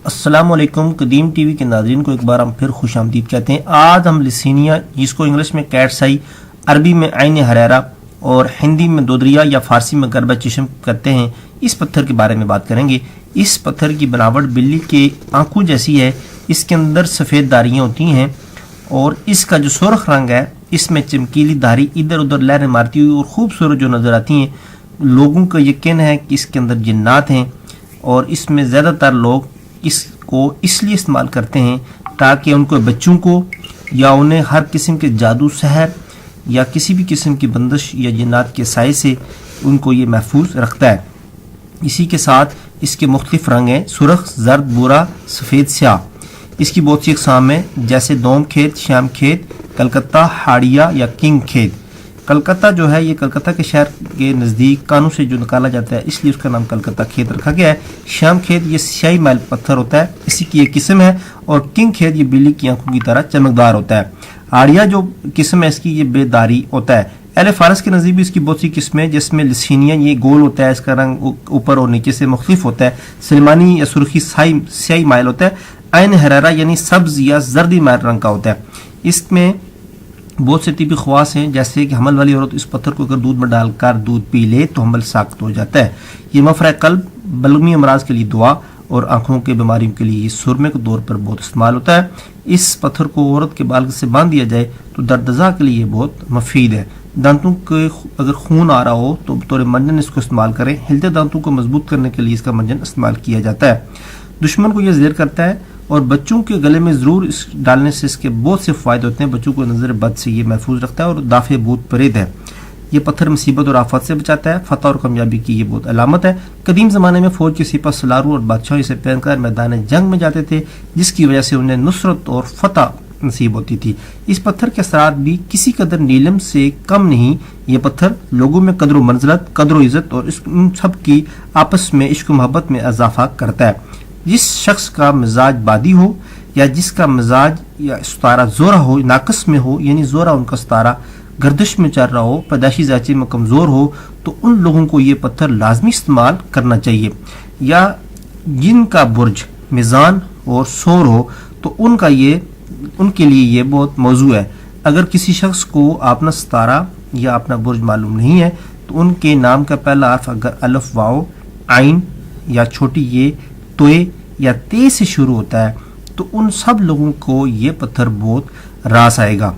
السلام علیکم قدیم ٹی وی کے ناظرین کو ایک بار ہم پھر خوش آمدید کہتے ہیں۔ آج ہم لسینیا، جس کو انگلش میں کیٹس آئی، عربی میں عین حریرہ اور ہندی میں دودریا یا فارسی میں گربہ چشم کہتے ہیں، اس پتھر کے بارے میں بات کریں گے۔ اس پتھر کی بناوٹ بلی کے آنکھوں جیسی ہے، اس کے اندر سفید داریاں ہوتی ہیں اور اس کا جو سرخ رنگ ہے اس میں چمکیلی دھاری ادھر ادھر لہریں مارتی ہوئی اور خوبصورت جو نظر آتی ہیں۔ لوگوں کا یقین ہے کہ اس کے اندر جنات ہیں اور اس میں زیادہ تر لوگ اس کو اس لیے استعمال کرتے ہیں تاکہ ان کو بچوں کو یا انہیں ہر قسم کے جادو سحر یا کسی بھی قسم کی بندش یا جنات کے سائے سے ان کو یہ محفوظ رکھتا ہے۔ اسی کے ساتھ اس کے مختلف رنگ ہیں، سرخ، زرد، بھورا، سفید، سیاہ۔ اس کی بہت سی اقسام ہیں جیسے دوم کھیت، شیام کھیت، کلکتہ، ہاڑیا یا کنگ کھیت۔ کلکتہ جو ہے یہ کلکتہ کے شہر کے نزدیک کانوں سے جو نکالا جاتا ہے اس لیے اس کا نام کلکتہ کھیت رکھا گیا ہے۔ شیام کھیت یہ سیاہی میل پتھر ہوتا ہے، اسی کی ایک قسم ہے، اور کنگ کھیت یہ بلی کی آنکھوں کی طرح چمکدار ہوتا ہے۔ ہاڑیا جو قسم ہے اس کی یہ بے داری ہوتا ہے۔ اہل فارس کے نزدیک بھی اس کی بہت سی قسمیں جس میں لسینیا یہ گول ہوتا ہے، اس کا رنگ اوپر اور نیچے سے مختلف ہوتا ہے۔ سلمانی یا سرخی سیاہی مائل ہوتا ہے۔ عین حریرہ یعنی سبز یا زردی مائل رنگ کا ہوتا ہے۔ اس میں بہت سے طبی خواص ہیں جیسے کہ حمل والی عورت اس پتھر کو اگر دودھ میں ڈال کر دودھ پی لے تو حمل ساخت ہو جاتا ہے۔ یہ مفرح قلب، بلغمی امراض کے لیے دعا اور آنکھوں کے بیماریوں کے لیے سرمے کے طور پر بہت استعمال ہوتا ہے۔ اس پتھر کو عورت کے بال سے باندھ دیا جائے تو درد زا کے لیے بہت مفید ہے۔ دانتوں کے اگر خون آ رہا ہو تو بطور منجن اس کو استعمال کریں۔ ہلتے دانتوں کو مضبوط کرنے کے لیے اس کا منجن استعمال کیا جاتا ہے۔ دشمن کو یہ زیر کرتا ہے اور بچوں کے گلے میں ضرور اس ڈالنے سے اس کے بہت سے فائدے ہوتے ہیں۔ بچوں کو نظر بد سے یہ محفوظ رکھتا ہے اور دافع بھوت پرید ہے۔ یہ پتھر مصیبت اور آفات سے بچاتا ہے۔ فتح اور کامیابی کی یہ بہت علامت ہے۔ قدیم زمانے میں فوج کے سپاہ سالاروں اور بادشاہوں اسے پہن کر میدان جنگ میں جاتے تھے جس کی وجہ سے انہیں نصرت اور فتح نصیب ہوتی تھی۔ اس پتھر کے اثرات بھی کسی قدر نیلم سے کم نہیں۔ یہ پتھر لوگوں میں قدر و منزلت، قدر و عزت اور ان سب کی آپس میں عشق و محبت میں اضافہ کرتا ہے۔ جس شخص کا مزاج بادی ہو یا جس کا مزاج یا ستارہ زورہ ہو، ناقص میں ہو یعنی زورہ ان کا ستارہ گردش میں چل رہا ہو، پیدائشی ذاچے میں کمزور ہو تو ان لوگوں کو یہ پتھر لازمی استعمال کرنا چاہیے۔ یا جن کا برج میزان اور سور ہو تو ان کے لیے یہ بہت موضوع ہے۔ اگر کسی شخص کو اپنا ستارہ یا اپنا برج معلوم نہیں ہے تو ان کے نام کا پہلا حرف اگر الف، واو، عین یا چھوٹی یہ، توئے یا تے سے شروع ہوتا ہے تو ان سب لوگوں کو یہ پتھر بہت راس آئے گا۔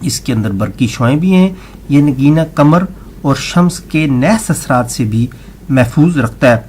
اس کے اندر برقی شعاعیں بھی ہیں۔ یہ نگینہ قمر اور شمس کے نحس اثرات سے بھی محفوظ رکھتا ہے۔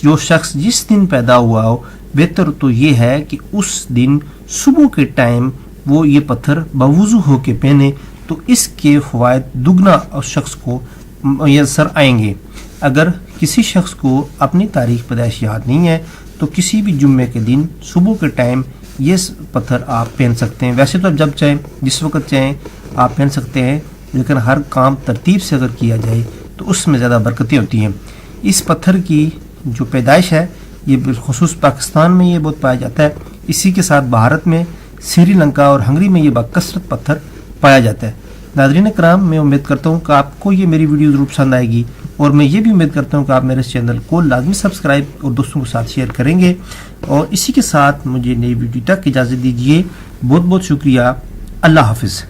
جو شخص جس دن پیدا ہوا ہو بہتر تو یہ ہے کہ اس دن صبح کے ٹائم وہ یہ پتھر بوضو ہو کے پہنے تو اس کے فوائد دگنا اس شخص کو میسر آئیں گے۔ اگر کسی شخص کو اپنی تاریخ پیدائش یاد نہیں ہے تو کسی بھی جمعے کے دن صبح کے ٹائم یہ پتھر آپ پہن سکتے ہیں۔ ویسے تو آپ جب چاہیں جس وقت چاہیں آپ پہن سکتے ہیں، لیکن ہر کام ترتیب سے اگر کیا جائے تو اس میں زیادہ برکتیں ہوتی ہیں۔ اس پتھر کی جو پیدائش ہے یہ بالخصوص پاکستان میں یہ بہت پایا جاتا ہے۔ اسی کے ساتھ بھارت میں، سری لنکا اور ہنگری میں یہ بکثرت پتھر پایا جاتا ہے۔ ناظرین کرام، میں امید کرتا ہوں کہ آپ کو یہ میری ویڈیو ضرور پسند آئے گی اور میں یہ بھی امید کرتا ہوں کہ آپ میرے اس چینل کو لازمی سبسکرائب اور دوستوں کے ساتھ شیئر کریں گے۔ اور اسی کے ساتھ مجھے نئی ویڈیو تک اجازت دیجیے۔ بہت بہت شکریہ۔ اللہ حافظ۔